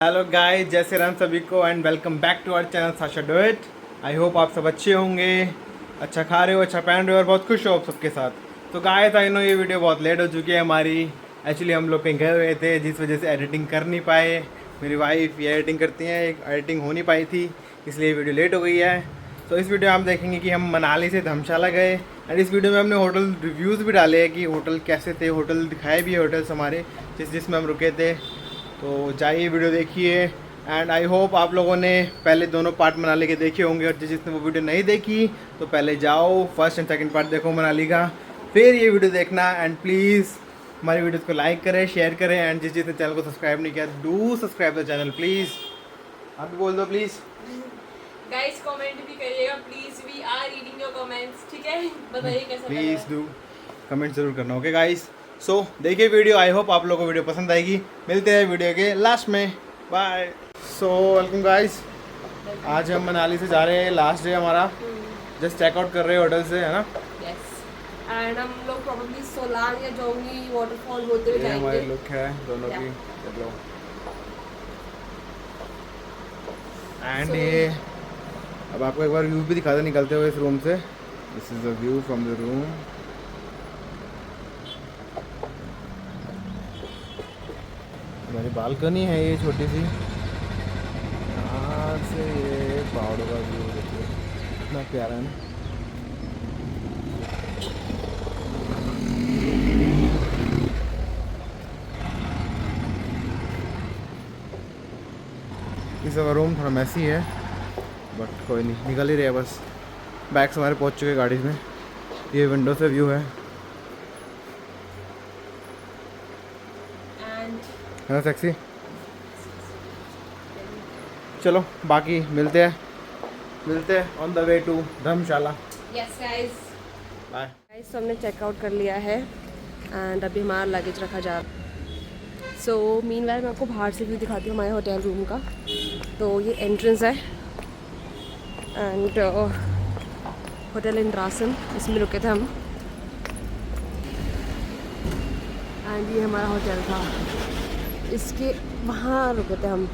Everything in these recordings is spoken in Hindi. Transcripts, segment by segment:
हेलो गाइस, जय श्री राम सभी को and welcome back to our channel Sasha do it. I hope आप सब अच्छे होंगे, अच्छा खा रहे हो, अच्छा पहन रहे हो और बहुत खुश हो आप सबके साथ। तो गाइस आई नो ये वीडियो बहुत लेट हो चुकी है हमारी। एक्चुअली हम लोग कहीं गए हुए थे जिस वजह से एडिटिंग कर नहीं पाए। मेरी वाइफ ये एडिटिंग करती हैं, एडिटिंग हो नहीं पाई थी, इसलिए वीडियो लेट हो गई है। तो इस वीडियो में हम देखेंगे कि हम मनाली से धर्मशाला गए एंड इस वीडियो में हमने होटल रिव्यूज़ भी डाले हैं कि होटल कैसे थे, होटल दिखाए भी है होटल्स हमारे जिसमें हम रुके थे। तो जाइए वीडियो देखिए एंड आई होप आप लोगों ने पहले दोनों पार्ट मनाली के देखे होंगे और जिसने वो वीडियो नहीं देखी तो पहले जाओ फर्स्ट एंड सेकंड पार्ट देखो मनाली का, फिर ये वीडियो देखना। एंड प्लीज़ हमारी वीडियोस को लाइक करें, शेयर करें एंड जिसने चैनल को सब्सक्राइब नहीं किया do subscribe the channel please. आप भी बोल दो प्लीज़। गाइस कमेंट भी करिएगा please, we are reading your comments, ठीक है? बताइए कैसा लगा। प्लीज़ डू कमेंट ज़रूर करना, ओके गाइस। सो देखिए वीडियो, आई होप आप लोगों को वीडियो पसंद आएगी। मिलते हैं वीडियो के लास्ट में, बाय। सो वेलकम गाइस, आज हम मनाली से जा रहे हैं, लास्ट डे हमारा। जस्ट चेकआउट कर रहे हैं होटल से, है ना? यस एंड हम लोग प्रोबेबली सोलांग या जोंगी वाटरफॉल होते हुए ये हमारे जाएंगे। लुक है दोनों की, देख लो। एंड ये अब आपको एक बार व्यू भी दिखा दे निकलते हुए इस रूम से। This is the view from the room. हमारी बालकनी है ये छोटी सी, यहाँ से ये पहाड़ों का व्यू देखिए कितना प्यारा है ना। इस रूम थोड़ा मैसी है बट कोई नहीं, निकल ही रहे हैं बस। बैग्स हमारे पहुंच चुके गाड़ी में। ये विंडो से व्यू है ना सेक्सी। चलो बाकी मिलते हैं on the way to Dharamshala. Yes guys, bye. Guys हमने चेकआउट कर लिया है एंड अभी हमारा लगेज रखा जा रहा है। सो मीनवाइल मैं आपको बाहर से व्यू दिखाती हूँ हमारे होटल रूम का। तो ये एंट्रेंस है एंड होटल इंद्रासन, इसमें रुके थे हम एंड ये हमारा होटल था, इसके वहाँ रुके थे हम,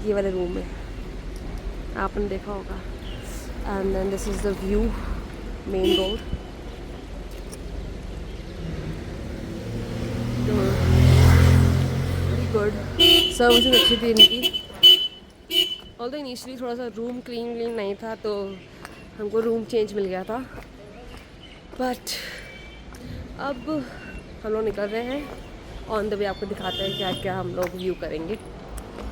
ये वाले रूम में आपने देखा होगा। And then this is the view, main road. Very good, services अच्छी थी इनकी। ऑल्दो इनिशियली थोड़ा सा रूम क्लीन नहीं था तो हमको रूम चेंज मिल गया था, बट अब हम लोग निकल रहे हैं ऑन द वे। आपको दिखाते हैं क्या क्या हम लोग व्यू करेंगे,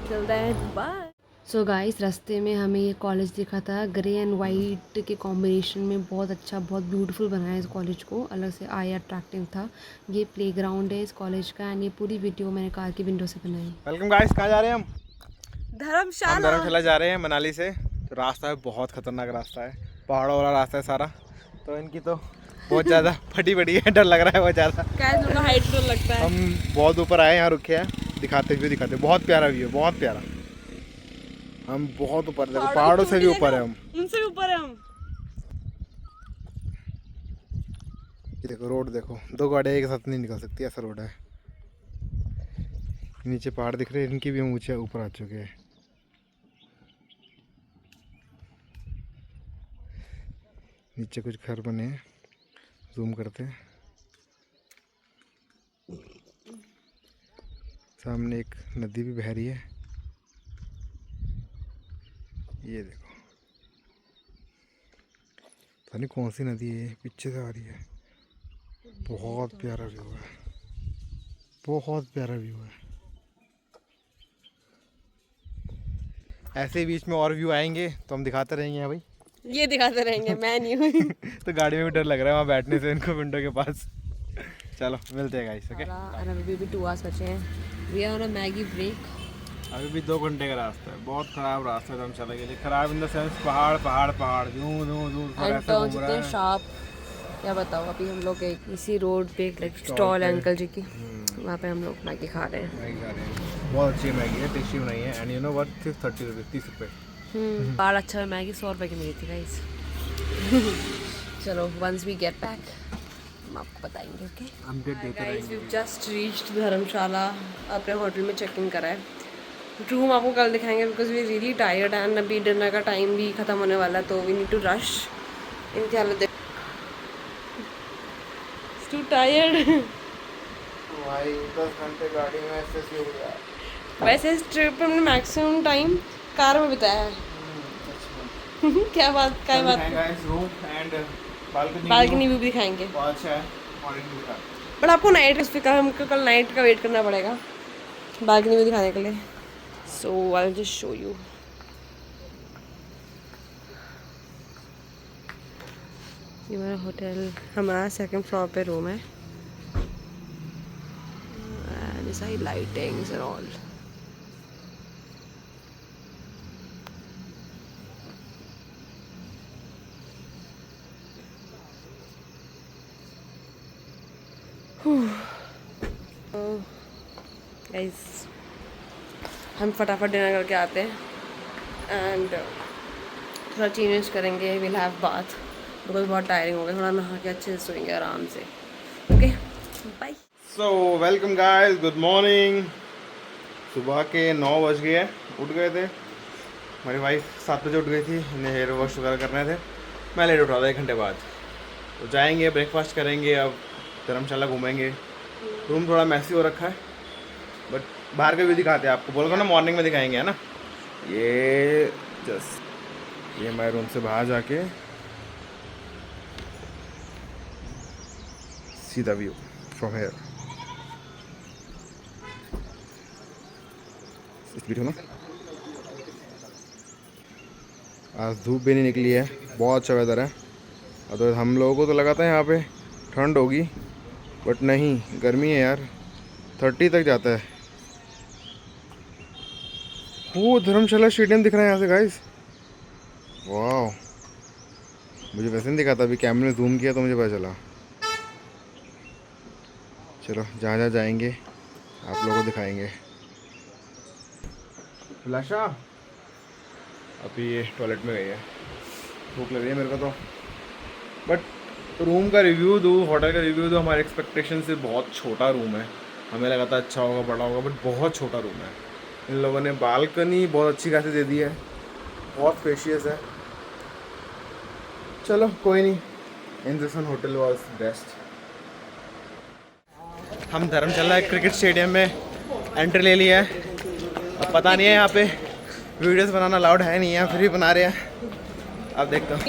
चलते हैं, बाय। सो गाइस, रास्ते में हमें ये कॉलेज दिखा था, ग्रे एंड वाइट के कॉम्बिनेशन में बहुत अच्छा, बहुत ब्यूटीफुल बनाया इस कॉलेज को, अलग से आई अट्रैक्टिव था। ये प्लेग्राउंड है इस कॉलेज का एंड ये पूरी वीडियो मैंने कार की विंडो से बनाई। वेलकम गाइस, कहाँ जा रहे हैं हम? धर्मशाला। धर्मशाला जा रहे हैं मनाली से। तो रास्ता है बहुत खतरनाक रास्ता है, पहाड़ों वाला रास्ता है सारा। तो इनकी तो बहुत ज़्यादा फटी पड़ी है, डर लग रहा है बहुत ज़्यादा। क्या हाइट तो लगता है। हम बहुत ऊपर आए, यहाँ रुके हैं, दिखाते बहुत प्यारा व्यू है, बहुत प्यारा। हम बहुत ऊपर, देखो पहाड़ों से भी ऊपर है, हम उनसे भी ऊपर है हम। ये देखो रोड, देखो दो गाड़ियाँ एक साथ नहीं निकल सकती, ऐसा रोड है। नीचे पहाड़ दिख रहे हैं, इनकी भी हम ऊंचे ऊपर आ चुके हैं। नीचे कुछ घर बने हैं, जूम करते हैं। सामने एक नदी भी बह रही है, ये देखो, पता नहीं कौन सी नदी है, पीछे से आ रही है। बहुत प्यारा व्यू है, बहुत प्यारा व्यू है। ऐसे ही बीच में और व्यू आएंगे तो हम दिखाते रहेंगे। यहाँ भाई ये दिखाते रहेंगे, मैं नहीं हूँ। तो गाड़ी में भी डर लग रहा है वहाँ बैठने से, इनको विंडो के पास। चलो मिलते हैं गाइस, ओके। अभी भी 2 आवर्स बचे हैं। We are on a Maggi break. अभी भी 2 घंटे का रास्ता है, बहुत ख़राब रास्ता है धर्मशाला के लिए। ख़राब इन द सेंस पहाड़ पहाड़ पहाड़, दूर दूर दूर ऐसे घूम रहा है। शार्प, क्या बताओ। अभी हम लोग एक इसी रोड पे एक स्टॉल है अंकल जी की, वहाँ पे हम लोग मैगी खा रहे हैं। मैगी खा रहे हैं, बहुत अच्छी मैगी है, टेस्टी बनाई है। एंड यू नो व्हाट, सिर्फ 30 रुपये, 30 रुपये। बाल अच्छा है, मैगी 100 रुपये की मिली थी गाइस। चलो वंस वी गेट बैक हम आपको बताएंगे, ओके। अपडेट देते रहेंगे। जस्ट रीच्ड धर्मशाला, अपने होटल में चेक इन करा है रूम आपको कल दिखाएंगे because we really tired and अभी डिनर का टाइम भी ख़त्म होने वाला है तो वी नीड टू रश। इनकी हालत देख, टू टायर्ड। भाई 10 घंटे गाड़ी में ऐसे हो गया। वैसे इस ट्रिप में हमने मैक्सिमम टाइम कार में बिताया है। क्या बात रूम एंड बालकनी व्यू भी दिखाएंगे। बहुत अच्छा है, मॉर्निंग व्यू का। बट आपको नाइट हमको कल नाइट का वेट करना पड़ेगा बालकनी व्यू दिखाने के लिए। So I will just show you. ये हमारा होटल, हमारा सेकंड फ्लोर पे रूम है एंड सारी लाइटिंग्स एंड ऑल। गाइस हम फटाफट डिनर करके आते हैं एंड थोड़ा चेंज करेंगे, विल हैव बाथ बिकॉज बहुत टायरिंग हो गया। थोड़ा नहा के अच्छे से सोएंगे आराम से। Okay bye. So welcome guys, good morning. सुबह के 9 बज गए हैं, उठ गए थे। हमारी वाइफ 7 बजे उठ गई थी, उन्हें हेयर वॉश वगैरह करने थे। मैं लेट उठा था 1 घंटे बाद। तो जाएंगे, ब्रेकफास्ट करेंगे, अब धर्मशाला घूमेंगे। रूम थोड़ा मैसी हो रखा है बट बाहर का व्यू दिखाते हैं आपको। बोल रहा ना मॉर्निंग में दिखाएंगे, है ना। ये जस्ट ये हमारे रूम से बाहर जाके सीधा व्यू फ्रॉम हेयर। ना आज धूप भी नहीं निकली है, बहुत अच्छा वेदर है। और तो हम लोगों को तो लगा था यहाँ पे ठंड होगी बट नहीं, गर्मी है यार। 30 तक जाता है। वो धर्मशाला स्टेडियम दिख रहा है यहाँ से गाइस। वाह, मुझे वैसे नहीं दिखा था, अभी कैमरे में जूम किया तो मुझे पता चला। चलो जहाँ जहाँ जाएंगे आप लोगों को दिखाएंगे। फिलाशा अभी ये टॉयलेट में गई है, भूख लग रही है मेरे को तो। बट रूम का रिव्यू दूँ, होटल का रिव्यू दूँ, हमारे एक्सपेक्टेशन से बहुत छोटा रूम है। हमें लगा था अच्छा होगा, बड़ा होगा, बट बहुत छोटा रूम है। इन लोगों ने बालकनी बहुत अच्छी खासी दे दी है, बहुत स्पेशियस है। चलो कोई नहीं, इंद्रसन होटल वाज बेस्ट। हम धर्मशाला क्रिकेट स्टेडियम में एंट्री ले लिया है। अब पता नहीं है यहाँ पे वीडियोस बनाना अलाउड है नहीं है, फिर भी बना रहे हैं। अब देखता हूँ।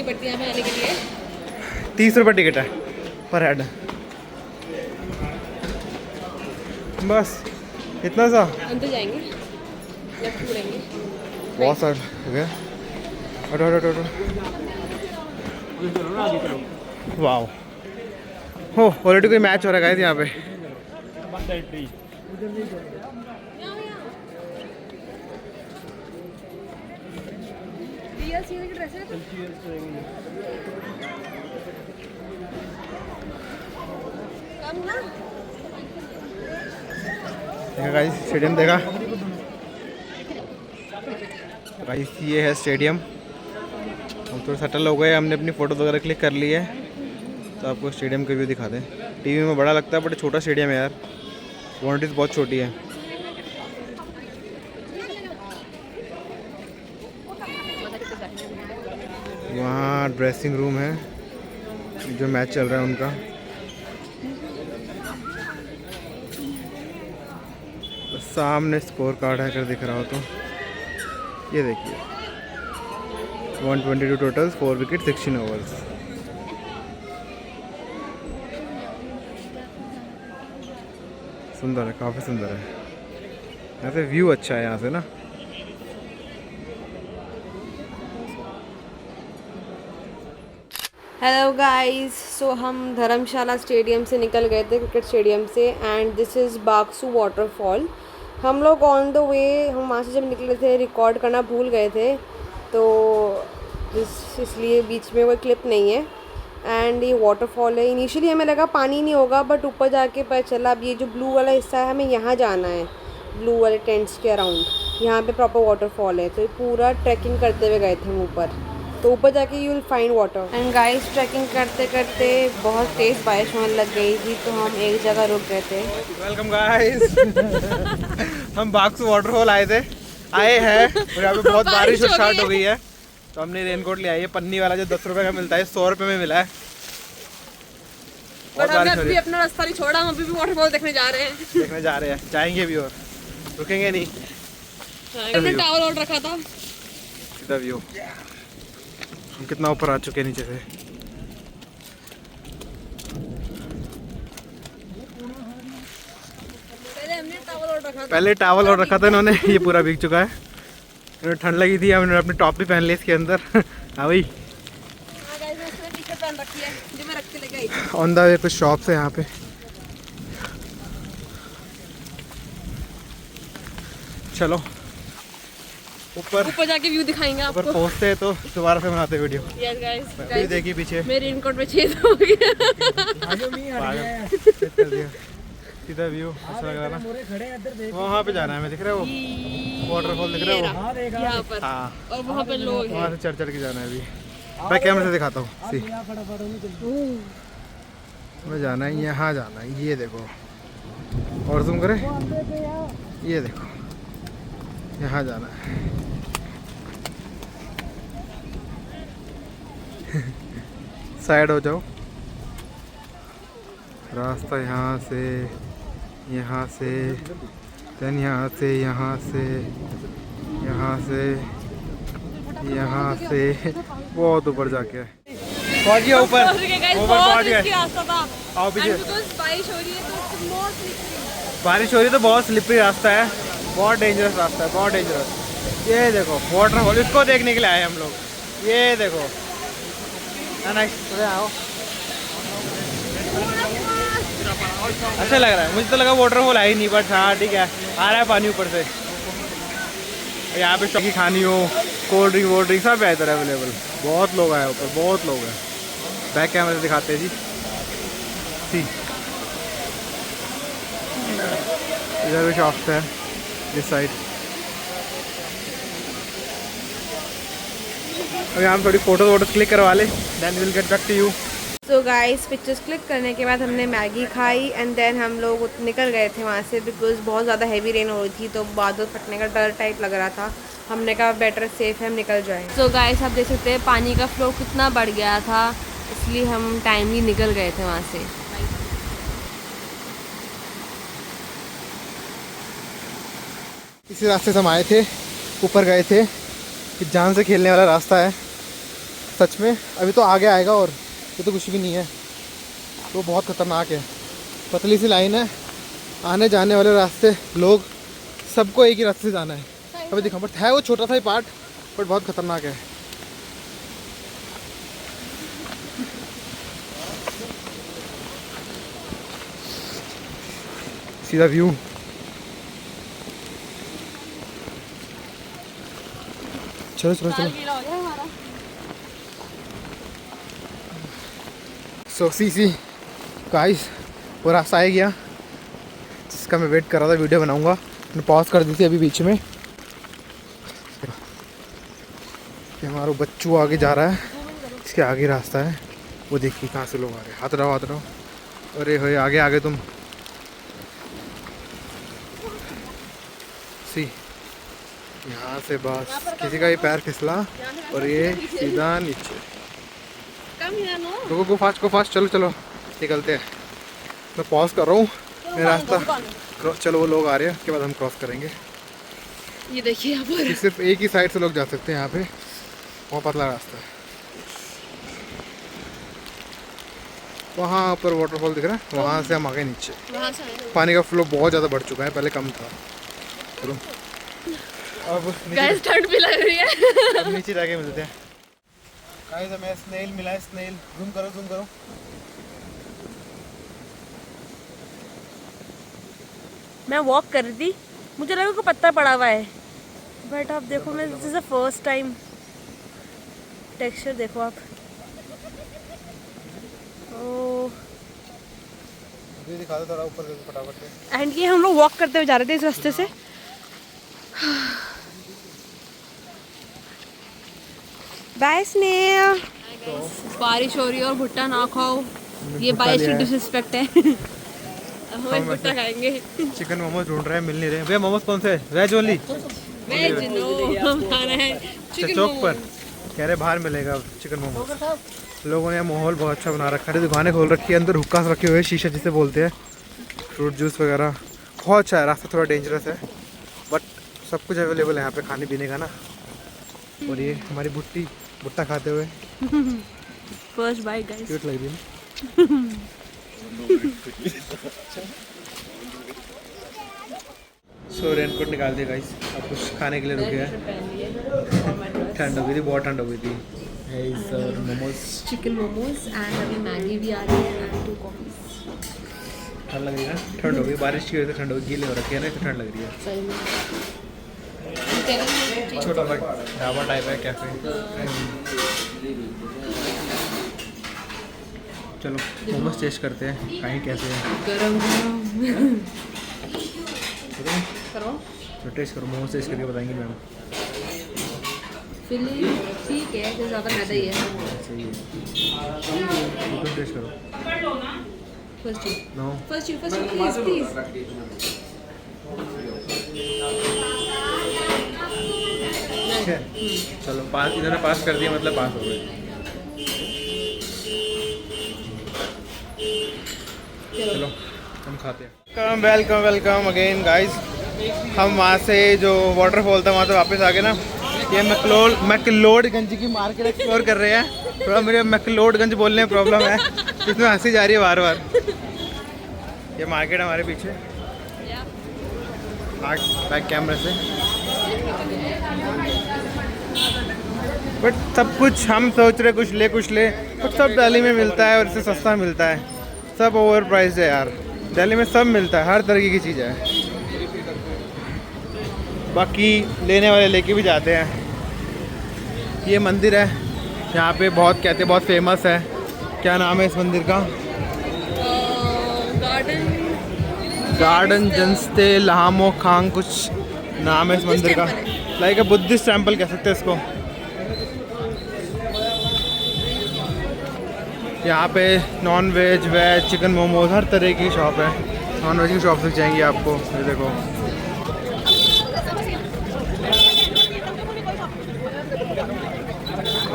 30 रुपये टिकट है पर हेड, बस इतना सा। अंदर जाएंगे, लेफ्ट मुड़ेंगे। बहुत सारा हो गया। वाह, हो ऑलरेडी कोई मैच हो रहा है गाइस यहाँ पे। देखा गाइस स्टेडियम, देखा गाइस, ये है स्टेडियम। हम थोड़ा सेटल हो गए, हमने अपनी फ़ोटो वगैरह क्लिक कर ली है, तो आपको स्टेडियम का व्यू दिखा दें। टीवी में बड़ा लगता है बट छोटा स्टेडियम है यार, बाउंड्रीज बहुत छोटी है। वहाँ ड्रेसिंग रूम है, जो मैच चल रहा है उनका। सामने स्कोर कार्ड है, अगर दिख रहा हो तो ये देखिए। 122 टोटल्स, 4 विकेट, 16 ओवर्स। सुंदर है, काफ़ी सुंदर है। यहाँ से व्यू अच्छा है यहाँ से ना। हेलो गाइस, सो हम धर्मशाला स्टेडियम से निकल गए थे, क्रिकेट स्टेडियम से, and this is Bhagsu waterfall. हम लोग ऑन द वे, हम वहाँ से जब निकले थे रिकॉर्ड करना भूल गए थे, तो इसलिए बीच में कोई क्लिप नहीं है। एंड ये वाटरफॉल है। इनिशियली हमें लगा पानी नहीं होगा, बट ऊपर जाके पता चला अब ये जो ब्लू वाला हिस्सा है, हमें यहाँ जाना है, ब्लू वाले टेंट्स के अराउंड। यहाँ पे प्रॉपर वाटरफॉल है, तो ये पूरा ट्रैकिंग करते हुए गए थे हम ऊपर, तो ऊपर जाके you will find water. And guys, trekking करते करते बहुत तेज़ बारिश होने लग गई थी, तो हम एक जगह रुक गए थे। Welcome guys. हम बागसू वाटरफॉल आए थे आए हैं और यहाँ पे बहुत बारिश बारिश हो स्टार्ट गई हो गई है, तो हमने रेनकोट लिया है। ये पन्नी वाला जो 10 रुपए का मिलता है 100 रुपए में मिला है। बट बहुत हमने बारिश हो अभी रही है, अपना रास्ता नहीं छोड़ा, हम अभी भी वाटरफॉल देखने जा रहे हैं। देखने जा रहे हैं, जाएंगे भी और रुकेंगे नहीं। हमने टावल और रखा था। सीधा व्यू, हम कितना ऊपर आ चुके हैं नीचे से। पहले हमने टावल और रखा था। पहले टावल और रखा था इन्होंने, ये पूरा भीग चुका है। इन्होंने ठंड लगी थी, हमने अपनी टॉप भी पहन ली इसके अंदर। हाँ भाई, हाँ गाइस, मैंने टी-शर्ट पहन रखी है जो मैं रख के लेके आई थी। ऑन द वे कुछ शॉप्स है यहाँ पे। चलो ऊपर ऊपर जाके व्यू दिखाएंगे ऊपर आपको। पहुँचते हैं तो दोबारा से बनाते वीडियो। यस गाइस, ये देखिए पीछे मेरे रेनकोट में छेद हो गया। पागल कर दिया। सीधा व्यू अच्छा लग रहा है ना। वहाँ पे जाना है, मैं दिख रहा है वो वाटरफॉल दिख रहा है वो। यहाँ पर हाँ, और वहाँ पे लोग हैं। वहाँ से चढ़ चढ़ के जाना है अभी। मैं कैमरे से दिखाता हूँ। सी मैं जाना है, यहाँ जाना है, ये देखो और जूम करें, ये देखो यहाँ जाना है। साइड हो जाओ, रास्ता यहाँ से, यहाँ से, देन यहाँ से, यहाँ से, यहाँ से, यहाँ से, बहुत ऊपर जाके पहुँच गया ऊपर। पहुँच गए गाइस, ऊपर बहुत पहुँच गए। रिस्की रास्ता था। आओ पीछे। And because बारिश हो रही है तो it's more slippery। बारिश हो रही है तो बहुत स्लिपरी रास्ता है, बहुत डेंजरस रास्ता है, बहुत डेंजरस। ये देखो वाटरफॉल, इसको देखने के लिए आए हम लोग। ये देखो ना, नाइस। आओ, अच्छा लग रहा है। मुझे तो लगा वाटरफॉल है ही नहीं, बट हाँ ठीक है, आ रहा है पानी ऊपर से। यहाँ पे चौकी खानी हो, कोल्ड ड्रिंक वोल्ड ड्रिंक सब है इधर अवेलेबल। बहुत लोग आए ऊपर, बहुत लोग हैं। बैक कैमरे से दिखाते हैं जी। सी इधर भी शॉप्स है, इस साइड। अभी हम थोड़ी फोटो वोटो क्लिक करवा ले, then will get back to you. So guys, pictures click करने के बाद हमने मैगी खाई एंड देन हम लोग निकल गए थे वहाँ से, बिकॉज बहुत ज़्यादा हैवी रेन हो रही थी तो बादल फटने का डर टाइप लग रहा था। हमने कहा बेटर सेफ है, हम निकल जाएं। सो गाइस, आप देख सकते हैं पानी का फ्लो कितना बढ़ गया था, इसलिए हम टाइमली निकल गए थे वहाँ से। इसी रास्ते से हम आए थे, ऊपर गए थे। कि जान से खेलने वाला रास्ता है सच में। अभी तो आगे आएगा और ये तो कुछ भी नहीं है, तो बहुत ख़तरनाक है। पतली सी लाइन है, आने जाने वाले रास्ते, लोग सबको एक ही रास्ते से जाना है। अभी दिखा, बट है वो छोटा सा ही पार्ट, बट बहुत ख़तरनाक है। सीधा व्यू, चलो चलो चलो। सो सी गाइस, वो रास्ता आ गया जिसका मैं वेट कर रहा था, वीडियो बनाऊंगा। मैंने पॉज कर दी थी अभी बीच में। ये हमारा बच्चू आगे जा रहा है, इसके आगे रास्ता है, वो देखिए कहाँ से लोग आ रहे हैं। हाथ रहो हाथ रहो, अरे हो आगे आगे तुम। सी यहाँ से बस किसी का ये पैर फिसला और ये सीधा नीचे। गो फास्ट, चलो चलो निकलते हैं। मैं पॉज कर रहा हूँ, मेरा रास्ता चलो, वो लोग आ रहे हैं, उसके बाद हम क्रॉस करेंगे। ये देखिए यहाँ पर सिर्फ एक ही साइड से लोग जा सकते हैं यहाँ पे, वहाँ पतला रास्ता है। वहाँ पर वाटरफॉल दिख रहा है, वहाँ से हम आ गए नीचे। पानी का फ्लो बहुत ज़्यादा बढ़ चुका है, पहले कम था। चलो अब गाइस, ठंड भी लग रही है। अब नीचे जाके मिलते हैं। गाइस, हमें स्नेल मिला है, स्नेल। जूम करो जूम करो। मैं वॉक कर रही थी, मुझे लगा को पत्ता पड़ा हुआ है, बट आप देखो, मैं this is the first time. Texture देखो आप। ओह, ये दिखा दो थोड़ा ऊपर से फटाफट से। एंड ये हम लोग वॉक करते हुए जा रहे थे इस रास्ते से। By snail. बारिश हो रही है और भुट्टा ना खाओ, ये बारिश की डिसरिस्पेक्ट है। हम भुट्टा खाएंगे। चिकन मोमोज ढूंढ रहे हैं, मिल नहीं रहे। भैया मोमोज कौन से? Veg only? वेज नो हम खा रहे हैं चिकन चौक पर कह रहे बाहर मिलेगा चिकन मोमोज। लोगों ने माहौल बहुत अच्छा बना रखा है, दुकानें खोल रखी है, अंदर हुक्का रखे हुए हैं, शीशा जिसे बोलते हैं, फ्रूट जूस वगैरह बहुत अच्छा है। रास्ता थोड़ा डेंजरस है बट सब कुछ अवेलेबल है यहाँ पे खाने पीने का ना। और ये हमारी भुट्टा खाते हुए फर्स्ट बाइट गाइस, क्यूट लग रही है। सो रेनकोट निकाल दिया गाइस, अब कुछ खाने के लिए रुके हैं। ठंड हो गई थी, बहुत ठंड हो गई थी। Sir momos, chicken momos and अभी मैगी भी आ रही है एंड 2 कॉफीज। ठंड लग रही है ना, ठंड हो गई, बारिश की वजह से ठंड हो गई, गीले हो रखे हैं ना, तो ठंड लग रही है। सही में छोटा सा ढाबा टाइप है, कैफे। चलो मोमोज टेस्ट करते हैं, कहीं कैसे हैं। गरम करो तो टेस्ट करो, मोमोज टेस्ट करके बताएंगे मैम। फिलिंग ठीक है, जो ज़्यादा मैदा ही है। सही है, तुम टेस्ट करो। First you know please please. ठीक है, चलो पास, इन्होंने पास कर दिया मतलब पास हो गए। चलो हम खाते हैं। Welcome welcome again guys. हम वहाँ से जो वाटरफॉल था वहाँ से वापस आ गए ना। ये मैक्लोडगंज की मार्केट एक्सप्लोर कर रहे हैं। थोड़ा मेरे मैक्लोडगंज बोलने में प्रॉब्लम है, इसमें हंसी जा रही है बार बार। ये मार्केट हमारे पीछे बैक कैमरे से, बट सब कुछ हम सोच रहे कुछ ले, बट सब दिल्ली में मिलता है और इससे सस्ता मिलता है। सब ओवर प्राइस है यार, दिल्ली में सब मिलता है, हर तरीके की चीज़ है। बाकी लेने वाले लेके भी जाते हैं। ये मंदिर है यहाँ पे, बहुत कहते हैं बहुत फेमस है। क्या नाम है इस मंदिर का? गार्डन जनस्ते लहामो खांग कुछ नाम है इस मंदिर का। लाइक अ बुद्धिस्ट टेम्पल कह सकते हैं इसको। यहाँ पे non veg, veg, chicken momos हर तरह की शॉप है। नॉन वेज की शॉप दिख जाएंगी आपको, ये देखो।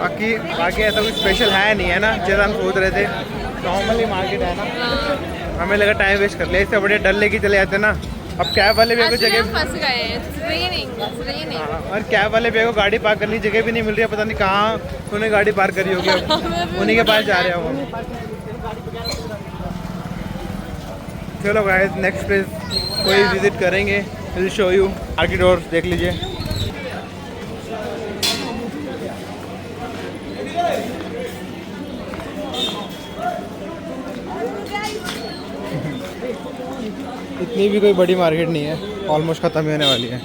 बाकी ऐसा कुछ स्पेशल है नहीं है ना, जैसा हम सोच रहे थे। नॉर्मली मार्केट है ना, हमें लगा टाइम वेस्ट कर ले, इससे बड़े डल लेके चले जाते ना। अब कैब वाले भी जगह फंस गए, और कैब वाले भी को गाड़ी पार्क करने की जगह भी नहीं मिल रही है, पता नहीं कहाँ उन्हें गाड़ी पार्क करी होगी। उन्हीं के पास जा रहे हो। चलो गाइस, नेक्स्ट प्लेस कोई विजिट करेंगे, विल शो यू मार्केट। और देख लीजिए इतनी भी कोई बड़ी मार्केट नहीं है, ऑलमोस्ट ख़त्म ही होने वाली है।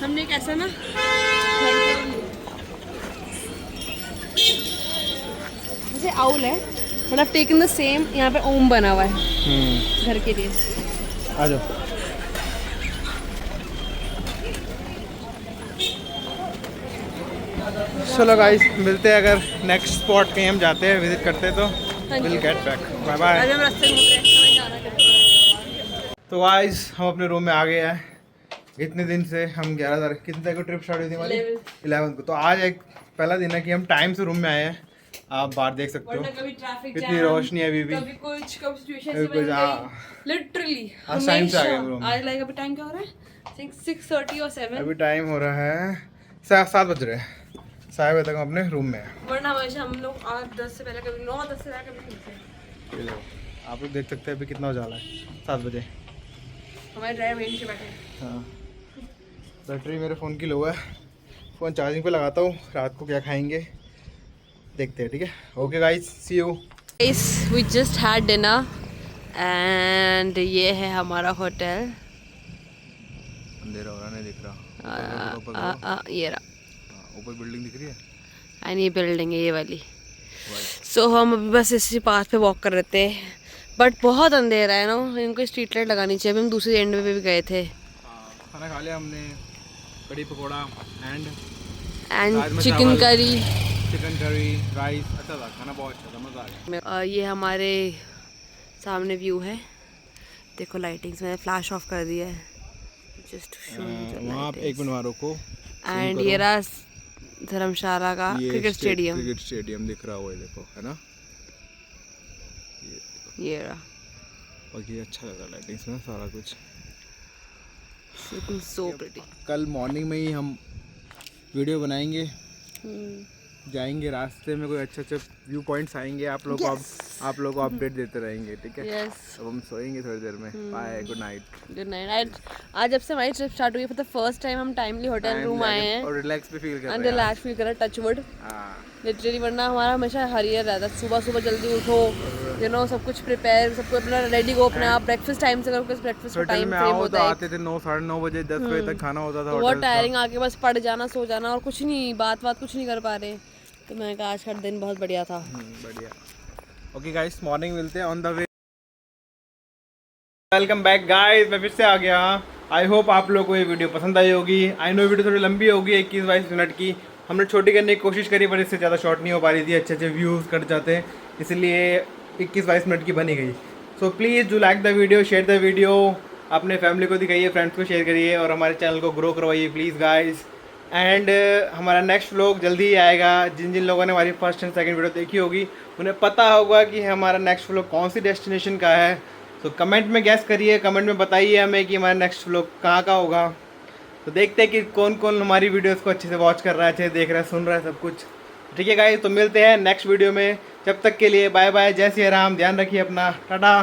हमने कैसा ना जैसे आउल है, but I've taken the same, यहाँ पे ओम बना हुआ है घर के लिए। आ जाओ। चलो गाइस, मिलते हैं अगर नेक्स्ट स्पॉट कहीं हम जाते हैं, विजिट करते हैं तो will get back. Bye bye. आज हम रास्ते में घूम रहे हैं, हमें जाना है। तो गाइस हम अपने रूम में आ गए हैं। इतने दिन से हम 11 तारीख, कितने तारीख को ट्रिप स्टार्ट हुई थी हमारी? 11 को। तो आज एक पहला दिन है कि हम टाइम से रूम में आए हैं। आप बाहर देख सकते हो कितनी रोशनी है अभी भी। कभी कुछ कब सिचुएशन लिटरली आज टाइम से आ गए रूम में। आज लाइक अभी टाइम क्या हो रहा है? 6:30 और 7। अभी टाइम हो रहा है 7 बज रहे हैं। 7 बजे तक हम अपने रूम में हैं। वरना हमेशा हम लोग 8-10 से पहले कभी 9-10 से पहले कभी नहीं थे। ये लो, आप लोग देख सकते हैं अभी कितना उजाला है। 7 बजे। हमारे ड्राइवर वहीं से बैठे हैं। हाँ, बैटरी मेरे फ़ोन की लो है, फ़ोन चार्जिंग पे लगाता हूँ। रात को क्या खाएंगे देखते हैं, ठीक है? Okay guys, see you. Guys, we just had dinner and ये है हमारा होटल। अंधेरा हो रहा, नहीं दिख रहा। ये रहा ऊपर बिल्डिंग दिख रही है, एंड ये बिल्डिंग है ये वाली। सो हम अभी बस इसी पाथ पे वॉक कर रहे थे, बट बहुत अंधेरा है ना, इनको स्ट्रीट लाइट लगानी चाहिए। अभी हम दूसरे एंड पे भी गए थे। खाना खा लिया हमने, कड़ी pakora and chicken curry chicken curry, rice, अच्छा था खाना, बहुत अच्छा था, मज़ा आ गया। ये हमारे सामने व्यू है, देखो लाइटिंग्स मैंने फ्लैश ऑफ कर दिया है जस्ट वहाँ आप एक मिनट वहाँ रुको। एंड ये रहा धर्मशाला का ये क्रिकेट स्टेडियम, क्रिकेट स्टेडियम दिख रहा हुआ है, देखो है ना, ये रहा। और ये अच्छा लगा लाइटिंग्स में सारा कुछ। So pretty. कल मॉर्निंग में ही हम वीडियो बनाएंगे, जाएंगे रास्ते में कोई अच्छे अच्छे व्यू पॉइंट्स आएंगे, आप लोग को अपडेट देते रहेंगे, ठीक है। अब हम सोएंगे थोड़ी देर में। Bye, good night. आज जब से हमारी ट्रिप स्टार्ट हुई, फॉर द फर्स्ट टाइम हम टाइमली होटल रूम आए हैं और रिलैक्स भी फील कर रहे हैं, रिलैक्स फील कर रहे हैं, टचवुड लिटरली, वरना हमारा हमेशा हरियर रहता है, सुबह सुबह जल्दी उठो, यू नो, सब कुछ प्रिपेयर, सबको अपना रेडी को अपने आप, ब्रेकफास्ट टाइम से करो, ब्रेकफास्ट का टाइम फ्रेम होता है, आते थे 9 साढ़े 9 बजे, 10 बजे तक खाना होता था, बहुत टायरिंग, आके बस पड़ जाना, सो जाना और कुछ नहीं, बात कुछ नहीं कर पा रहे। तो मैंने कहा आज का दिन बहुत बढ़िया था। बढ़िया। ओके गाइस, मॉर्निंग मिलते हैं on the way. Welcome back guys, मैं फिर से आ गया। आई होप आप लोगों को ये वीडियो पसंद आई होगी। आई नो वीडियो थोड़ी लंबी होगी, 21-22 मिनट की, हमने छोटी करने की कोशिश करी पर इससे ज़्यादा शॉर्ट नहीं हो पा रही थी, अच्छे अच्छे व्यूज़ कट जाते हैं, इसलिए 21-22 मिनट की बनी गई। So please do like the video, share the video, अपने फैमिली को दिखाइए, फ्रेंड्स को शेयर करिए और हमारे चैनल को ग्रो करवाइए प्लीज़ गाइस। एंड हमारा नेक्स्ट व्लॉग जल्दी ही आएगा। जिन जिन लोगों ने हमारी फर्स्ट एंड सेकंड वीडियो देखी होगी उन्हें पता होगा कि हमारा नेक्स्ट व्लॉग कौन सी डेस्टिनेशन का है। तो कमेंट में गैस करिए, कमेंट में बताइए हमें कि हमारा नेक्स्ट व्लॉग कहाँ का होगा। तो देखते हैं कि कौन कौन हमारी वीडियोस को अच्छे से वॉच कर रहा है, अच्छे से देख रहा है, सुन रहा है, सब कुछ ठीक है गाइस। तो मिलते हैं नेक्स्ट वीडियो में, जब तक के लिए बाय बाय, जय श्री राम, ध्यान रखिए अपना, टाटा।